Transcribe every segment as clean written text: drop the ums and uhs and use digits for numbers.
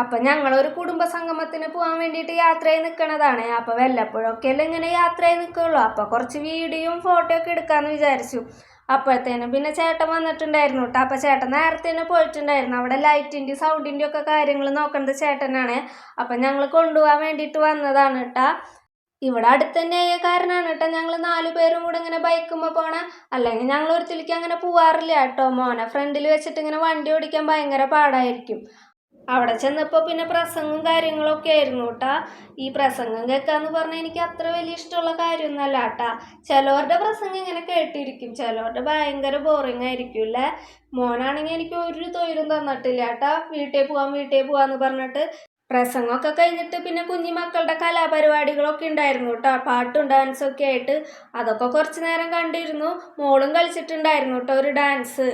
അപ്പം ഞങ്ങളൊരു കുടുംബ സംഗമത്തിന് പോകാൻ വേണ്ടിയിട്ട് യാത്രയായി നിൽക്കണതാണ്. അപ്പം വല്ലപ്പോഴൊക്കെയല്ലേ ഇങ്ങനെ യാത്രയായി നിൽക്കുള്ളൂ. അപ്പം കുറച്ച് വീഡിയോയും ഫോട്ടോ ഒക്കെ എടുക്കാമെന്ന് വിചാരിച്ചു. അപ്പോഴത്തേനും പിന്നെ ചേട്ടൻ വന്നിട്ടുണ്ടായിരുന്നു കേട്ടോ. അപ്പം ചേട്ടൻ നേരത്തെ തന്നെ പോയിട്ടുണ്ടായിരുന്നു. അവിടെ ലൈറ്റിൻ്റെയും സൗണ്ടിൻ്റെയും ഒക്കെ കാര്യങ്ങൾ നോക്കേണ്ടത് ചേട്ടനാണ്. അപ്പം ഞങ്ങൾ കൊണ്ടുപോകാൻ വേണ്ടിയിട്ട് വന്നതാണ് കേട്ടോ. ഇവിടെ അടുത്ത് തന്നെ ആയ കാരണമാണ് കേട്ടോ ഞങ്ങൾ 4 പേരും കൂടെ ഇങ്ങനെ ബൈക്കുമ്പോൾ പോണേ. അല്ലെങ്കിൽ ഞങ്ങൾ ഒരിക്കലേക്ക് അങ്ങനെ പോവാറില്ല കേട്ടോ. മോനെ ഫ്രണ്ടിൽ വെച്ചിട്ട് ഇങ്ങനെ വണ്ടി ഓടിക്കാൻ ഭയങ്കര പാടായിരിക്കും. അവിടെ ചെന്നപ്പോൾ പിന്നെ പ്രസംഗവും കാര്യങ്ങളൊക്കെ ആയിരുന്നു കേട്ടാ. ഈ പ്രസംഗം കേൾക്കാന്ന് പറഞ്ഞാൽ എനിക്ക് അത്ര വലിയ ഇഷ്ടമുള്ള കാര്യമൊന്നുമല്ല കേട്ടാ. ചിലവരുടെ പ്രസംഗം ഇങ്ങനെ കേട്ടിരിക്കും, ചിലവരുടെ ഭയങ്കര ബോറിങ് ആയിരിക്കും അല്ലേ. മോനാണെങ്കിൽ എനിക്ക് ഒരു തൊഴിലും തന്നിട്ടില്ല കേട്ടാ. വീട്ടിൽ പോവാന്ന് പറഞ്ഞിട്ട് പ്രസംഗമൊക്കെ കഴിഞ്ഞിട്ട് പിന്നെ കുഞ്ഞു മക്കളുടെ കലാപരിപാടികളൊക്കെ ഉണ്ടായിരുന്നു കേട്ടോ. പാട്ടും ഡാൻസും ഒക്കെ ആയിട്ട് അതൊക്കെ കുറച്ച് നേരം കണ്ടിരുന്നു. മോളും കളിച്ചിട്ടുണ്ടായിരുന്നു കേട്ടോ ഒരു ഡാൻസ്.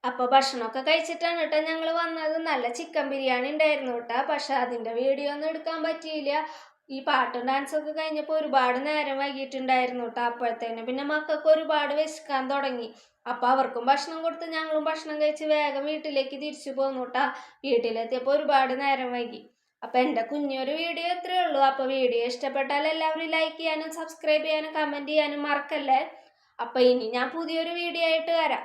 അപ്പോൾ ഭക്ഷണമൊക്കെ കഴിച്ചിട്ടാണ് കേട്ടോ ഞങ്ങൾ വന്നത്. നല്ല ചിക്കൻ ബിരിയാണി ഉണ്ടായിരുന്നു കേട്ടോ. പക്ഷെ അതിൻ്റെ വീഡിയോ ഒന്നും എടുക്കാൻ പറ്റിയില്ല. ഈ പാട്ടും ഡാൻസൊക്കെ കഴിഞ്ഞപ്പോൾ ഒരുപാട് നേരം വൈകിട്ടുണ്ടായിരുന്നു കേട്ടോ. അപ്പോഴത്തേനും പിന്നെ മക്കൾക്ക് ഒരുപാട് വിശക്കാൻ തുടങ്ങി. അപ്പോൾ അവർക്കും ഭക്ഷണം കൊടുത്ത് ഞങ്ങളും ഭക്ഷണം കഴിച്ച് വേഗം വീട്ടിലേക്ക് തിരിച്ചു പോന്നു കേട്ടോ. വീട്ടിലെത്തിയപ്പോൾ ഒരുപാട് നേരം വൈകി. അപ്പോൾ എൻ്റെ കുഞ്ഞൊരു വീഡിയോ ഇത്രയേ ഉള്ളൂ. അപ്പോൾ വീഡിയോ ഇഷ്ടപ്പെട്ടാൽ എല്ലാവരും ലൈക്ക് ചെയ്യാനും സബ്സ്ക്രൈബ് ചെയ്യാനും കമൻറ്റ് ചെയ്യാനും മറക്കല്ലേ. അപ്പോൾ ഇനി ഞാൻ പുതിയൊരു വീഡിയോ ആയിട്ട് വരാം.